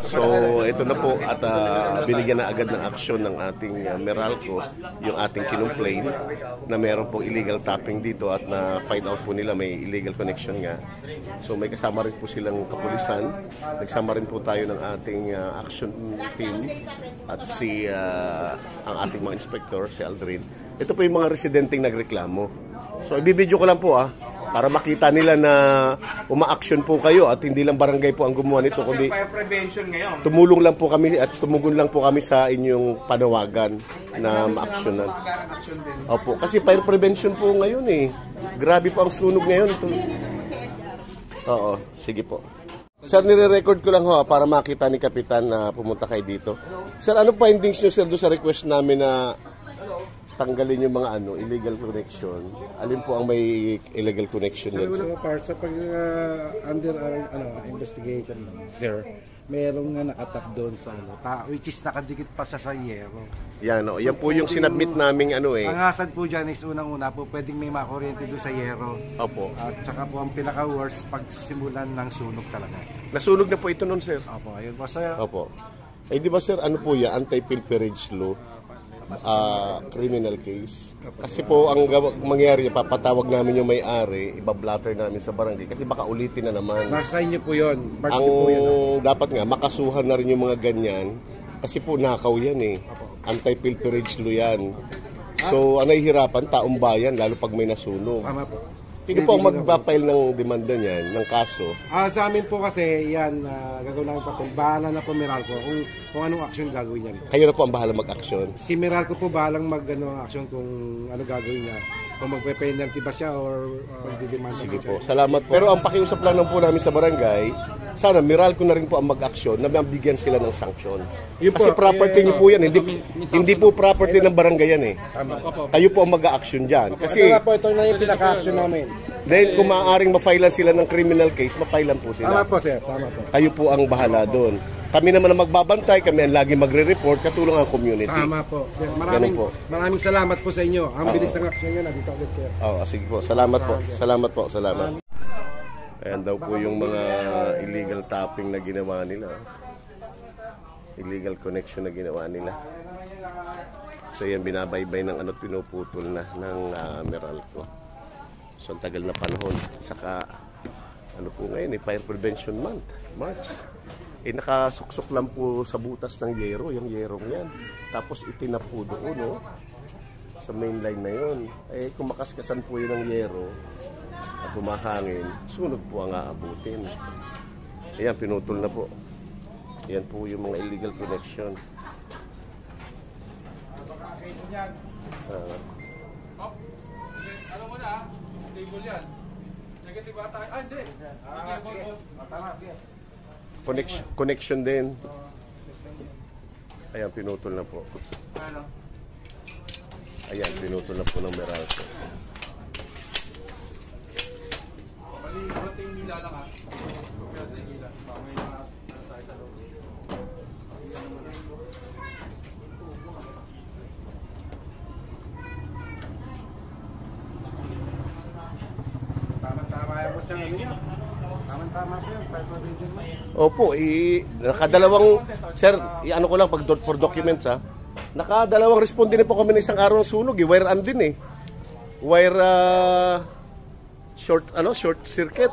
So ito na po at binigyan na agad ng aksyon ng ating Meralco yung ating kinumplain na meron pong illegal tapping dito at na-find out po nila may illegal connection nga. So may kasama rin po silang kapulisan. Nagsama rin po tayo ng ating action team at ang ating mga inspector, si Aldrin. Ito po yung mga residenteng nagreklamo. So ibibidyo ko lang po para makita nila na uma-action po kayo at hindi lang barangay po ang gumawa nito kundi fire prevention ngayon. Tumulong lang po kami at tumugon lang po kami sa inyong panawagan na ma-actionan. Opo, kasi fire prevention po ngayon Grabe po ang sunog ngayon. Oo, sige po. Sir, nire-record ko lang para makita ni Kapitan na pumunta kayo dito. Sir, ano findings nyo sir doon sa request namin na tanggalin yung mga illegal connection? Alin po ang may illegal connection? Sa pag under investigation, sir, merong nga nakatap doon sa which is nakadikit pa siya sa yero. Yan po yung sinubmit naming Ang hasad po dyan is unang-una po, pwedeng may makuryente doon sa yero. Opo. At saka po ang pinaka-worst, pagsimulan ng sunog talaga. Nasunog na po ito nun, sir? Opo, ayun po sir. Opo. Di ba sir, ano po yan? Anti-pilferage law. Criminal case. Kasi po ang mangyari, papatawag namin yung may-ari, ibablatter namin sa barangay kasi baka ulitin na naman. Nasa inyo po yun. Ang dapat nga, makasuhan na rin yung mga ganyan kasi po nakaw yan Anti-pilferage law yan. So, ang nahihirapan, taong bayan, lalo pag may nasunog. Tama po. Hindi po ang magpapile ng demanda niyan, ng kaso. Sa amin po kasi, yan, gagawin namin papel. Bahala na po Meralco kung anong action gagawin yan. Kayo na po ang bahala mag-action. Si Meralco po bahalang action kung ano gagawin niya. Kung magpe-penalty ba siya or magdidemand. Sige po, salamat po. Pero ang pakiusap lang po namin sa barangay, sana Meralco na rin po ang mag-action na mabigyan sila ng sanksyon. Kasi property niyo po yan, hindi po property ng barangay yan Kayo po ang mag-action dyan. Kasi ito na yung pinaka-action namin. Dahil kung maaaring ma-file sila ng criminal case, ma-file po sila. Tama po sir, tama po. Kayo po ang bahala doon. Kami naman ang magbabantay, kami ang lagi magre-report, katulong ang community. Tama po. Maraming salamat po sa inyo. Ang bilis ng action nyo na dito ulit sir. Sige po, salamat po. Salamat po, salamat. Ayan daw po yung mga illegal tapping na ginawa nila. Illegal connection na ginawa nila. So yan, binabaybay ng pinuputol na ng Meralco. So ang tagal na panahon. Saka po ngayon, Fire Prevention Month, March. Nakasuksok lang po sa butas ng yero, yung yerong yan. Tapos itinap po doon, sa main line na yun. Kung makaskasan po yun ng yero at humahangin, sunog po ang aabutin. Ayan, pinutol na po. Yan po yung mga illegal connection. Ano mo na, table yan. Negative ata. Hindi. Connection din. Ayan, pinutol na po. Ayan, pinutol na po ng Meralco. Mali, konting hila lang Kaya sa hila. May tayo sa loob. Tama-tama yan po sa inyo. Tama-tama po yun, fire prevention mo. Opo, nakadalawang, sir, ano ko lang, for documents nakadalawang responde na po kami ng isang araw ng sunog wire din wire short circuit.